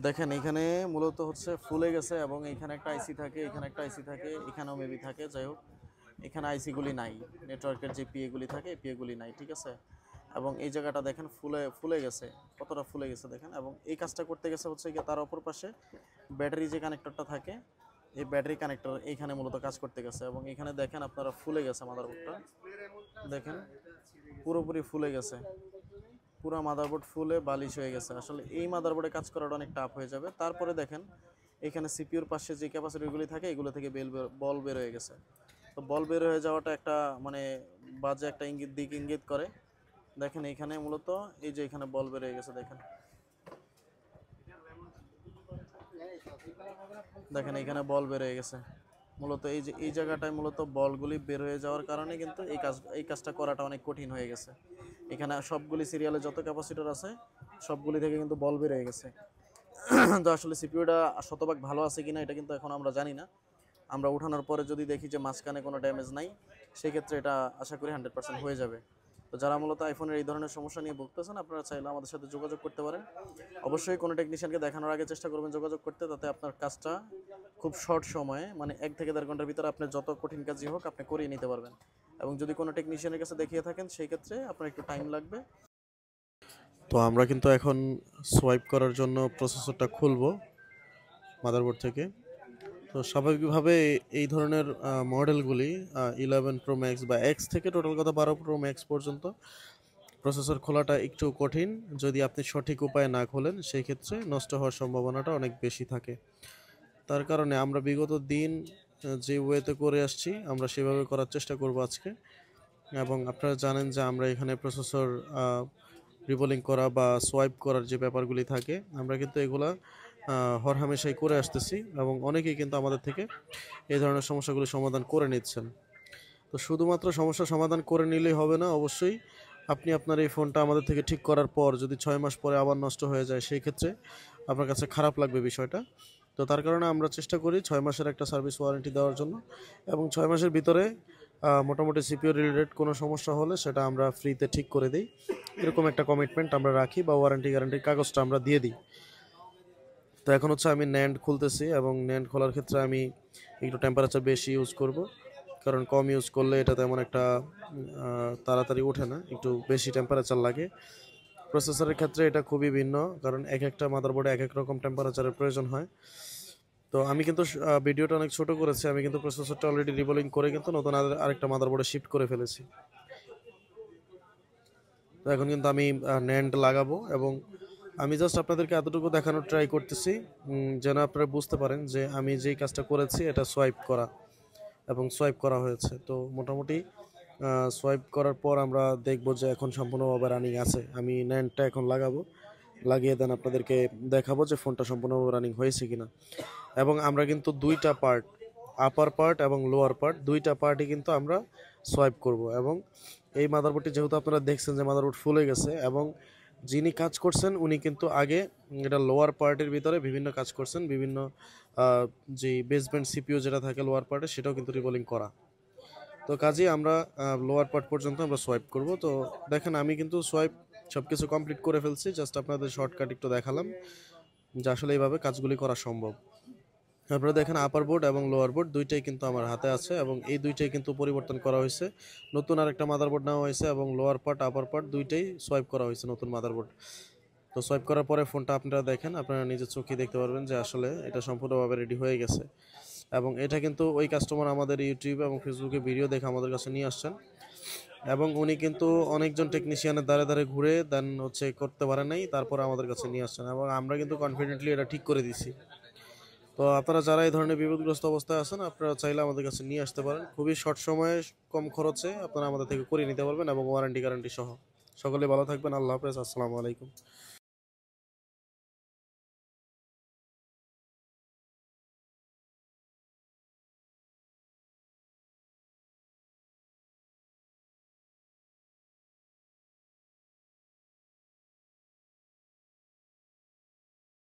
দেখেন এখানে মূলত হচ্ছে ফুলে গেছে এবং এখানে একটা আইসি থাকে, এখানে একটা আইসি থাকে, এখানেও মেবি থাকে। যাই হোক, এখানে আইসিগুলি নাই, নেটওয়ার্কের যে পিএগুলি থাকে পিএগুলি নাই, ঠিক আছে। এবং এই জায়গাটা দেখেন ফুলে ফুলে গেছে, কতটা ফুলে গেছে দেখেন। এবং এই কাজটা করতে গেছে হচ্ছে গিয়ে তার অপর পাশে ব্যাটারি যে কানেক্টরটা থাকে, এই ব্যাটারি কানেক্টর এইখানে মূলত কাজ করতে গেছে। এবং এখানে দেখেন আপনারা ফুলে গেছে মাদারবোর্ডটা, দেখেন পুরোপুরি ফুলে গেছে, পুরো মাদারবোর্ড ফুলে বালিশ হয়ে গেছে। আসলে এই মাদারবোর্ডে কাজ করাটা অনেক টাফ হয়ে যাবে। তারপরে দেখেন এখানে সিপিইউর পাশে যে ক্যাপাসিটরগুলি থাকে এগুলো থেকে বল বের হয়ে গেছে। তো বল বের হয়ে যাওয়াটা একটা মানে বাজে একটা দিক ইঙ্গিত করে। দেখেন এইখানে মূলত এই যে এখানে বল বের হয়ে গেছে, দেখেন দেখেন এইখানে বল বের হয়ে গেছে। মূলত এই যে এই জায়গাটায় মূলত বলগুলি বের হয়ে যাওয়ার কারণে কিন্তু এই কাজটা করাটা অনেক কঠিন হয়ে গেছে। এখানে সবগুলি সিরিয়ালে যত ক্যাপাসিটর আছে সবগুলি থেকে কিন্তু বল বের হয়ে গেছে। তো আসলে সিপিইউটা শতভাগ ভালো আছে কিনা এটা কিন্তু এখন আমরা জানি না। আমরা উঠানোর পরে যদি দেখি যে মাঝখানে কোনো ড্যামেজ নাই, সেক্ষেত্রে এটা আশা করি 100% হয়ে যাবে। তো যারা মূলত আইফোনের এই ধরনের সমস্যা নিয়ে ভুগতেছেন আপনারা চাইলে আমাদের সাথে যোগাযোগ করতে পারেন। অবশ্যই কোনো টেকনিশিয়ানকে দেখানোর আগে চেষ্টা করবেন যোগাযোগ করতে, তাতে আপনার কাজটা খুব শর্ট সময়ে মানে 1 থেকে 1.5 ঘন্টার ভিতরে আপনার যত কঠিন কাজই হোক আপনি করিয়ে নিতে পারবেন। এবং যদি কোনো টেকনিশিয়ানের কাছে দেখিয়ে থাকেন সেই ক্ষেত্রে আপনার একটু টাইম লাগবে। তো আমরা কিন্তু এখন সোয়াইপ করার জন্য প্রসেসরটা খুলব মাদারবোর্ড থেকে। তো স্বাভাবিকভাবে এই ধরনের মডেলগুলি 11 প্রো ম্যাক্স বা এক্স থেকে টোটাল কথা 12 প্রো ম্যাক্স পর্যন্ত প্রসেসর খোলাটা একটু কঠিন। যদি আপনি সঠিক উপায়ে না খোলেন সেই ক্ষেত্রে নষ্ট হওয়ার সম্ভাবনাটা অনেক বেশি থাকে। তার কারণে আমরা বিগত দিন যে ওয়েতে করে আসছি আমরা সেভাবে করার চেষ্টা করব আজকে। এবং আপনারা জানেন যে আমরা এখানে প্রসেসর রিবোলিং করা বা সোয়াইপ করার যে ব্যাপারগুলি থাকে আমরা কিন্তু এগুলা হরহামেশাই করে আসতেছি এবং অনেকেই কিন্তু আমাদের থেকে এই ধরনের সমস্যাগুলি সমাধান করে নিচ্ছেন। তো শুধুমাত্র সমস্যা সমাধান করে নিলেই হবে না, অবশ্যই আপনি আপনার এই ফোনটা আমাদের থেকে ঠিক করার পর যদি 6 মাস পরে আবার নষ্ট হয়ে যায় সেই ক্ষেত্রে আপনার কাছে খারাপ লাগবে বিষয়টা। তো তার কারণে আমরা চেষ্টা করি 6 মাসের একটা সার্ভিস ওয়ারেন্টি দেওয়ার জন্য এবং 6 মাসের ভিতরে মোটামুটি সিপিইউ রিলেটেড কোনো সমস্যা হলে সেটা আমরা ফ্রিতে ঠিক করে দিই, এরকম একটা কমিটমেন্ট আমরা রাখি বা ওয়ারেন্টি গ্যারান্টির কাগজটা আমরা দিয়ে দিই। তো এখন হচ্ছে আমি ন্যান্ড খুলতেছি এবং ন্যান্ড খোলার ক্ষেত্রে আমি একটু টেম্পারেচার বেশি ইউজ করব, কারণ কম ইউজ করলে এটা তেমন একটা তাড়াতাড়ি ওঠে না, একটু বেশি টেম্পারেচার লাগে। প্রসেসরের ক্ষেত্রে এটা খুবই ভিন্ন, কারণ এক একটা মাদারবোর্ডে এক এক রকম টেম্পারেচারের প্রয়োজন হয়। তো আমি কিন্তু ভিডিওটা অনেক ছোট করেছি, আমি কিন্তু প্রসেসরটা অলরেডি রিবোলিং করে কিন্তু নতুন আরেকটা মাদারবোর্ডে শিফট করে ফেলেছি। তো এখন কিন্তু আমি ন্যান্ড লাগাবো এবং আমি জাস্ট আপনাদেরকে এতটুকু দেখানোর ট্রাই করতেছি যেন আপনারা বুঝতে পারেন যে আমি যেই কাজটা করেছি এটা সোয়াইপ করা এবং সোয়াইপ করা হয়েছে। তো মোটামুটি সোয়াইপ করার পর আমরা দেখব যে এখন সম্পূর্ণভাবে রানিং আছে। আমি ন্যান্ডটা এখন লাগাবো, লাগিয়ে দেন আপনাদেরকে দেখাবো যে ফোনটা সম্পূর্ণভাবে রানিং হয়েছে কিনা। এবং আমরা কিন্তু দুইটা পার্ট, আপার পার্ট এবং লোয়ার পার্ট, দুইটা পার্টই কিন্তু আমরা সোয়াইপ করব। এবং এই মাদারবোর্ডটি যেহেতু আপনারা দেখছেন যে মাদারবোর্ড ফুলে গেছে এবং যিনি কাজ করছেন উনি কিন্তু আগে এটা লোয়ার পার্টের ভিতরে বিভিন্ন কাজ করছেন, বিভিন্ন যে বেসমেন্ট সিপিইউ যেটা থাকে লোয়ার পার্টে সেটাও কিন্তু রিবোলিং করা। তো কাজেই আমরা লোয়ার পার্ট পর্যন্ত আমরা সোয়াইপ করব। তো দেখেন আমি কিন্তু সোয়াইপ সব কিছু কমপ্লিট করে ফেলছি, জাস্ট আপনাদের শর্টকাট একটু দেখালাম যে আসলে এইভাবে কাজগুলি করা সম্ভব। আপনারা দেখেন আপার বোর্ড এবং লোয়ার বোর্ড দুইটাই কিন্তু আমার হাতে আছে এবং এই দুইটাই কিন্তু পরিবর্তন করা হয়েছে, নতুন আরেকটা মাদারবোর্ড নেওয়া হয়েছে এবং লোয়ার পার্ট আপার পার্ট দুইটাই সোয়াইপ করা হয়েছে নতুন মাদারবোর্ড। তো সোয়াইপ করার পরে ফোনটা আপনারা দেখেন, আপনারা নিজের চোখে দেখতে পারবেন যে আসলে এটা সম্পূর্ণভাবে রেডি হয়ে গেছে। এবং এটা কিন্তু ওই কাস্টমার আমাদের ইউটিউব এবং ফেসবুকে ভিডিও দেখে আমাদের কাছে নিয়ে আসছেন এবং উনি কিন্তু অনেকজন টেকনিশিয়ানের দ্বারে দ্বারে ঘুরে দেন হচ্ছে করতে পারে নাই, তারপরে আমাদের কাছে নিয়ে আসছেন এবং আমরা কিন্তু কনফিডেন্টলি এটা ঠিক করে দিছি। তো আপনারা যারা এই ধরনের বিপদগ্রস্ত অবস্থায় আছেন আপনারা চাইলে আমাদের কাছে নিয়ে আসতে পারেন, খুবই শর্ট সময়ে কম খরচে আপনারা আমাদের থেকে করিয়ে নিতে পারবেন এবং ওয়ারেন্টি গ্যারান্টি সহ। সকলে ভালো থাকবেন, আল্লাহ হাফেজ, আসসালামু আলাইকুম।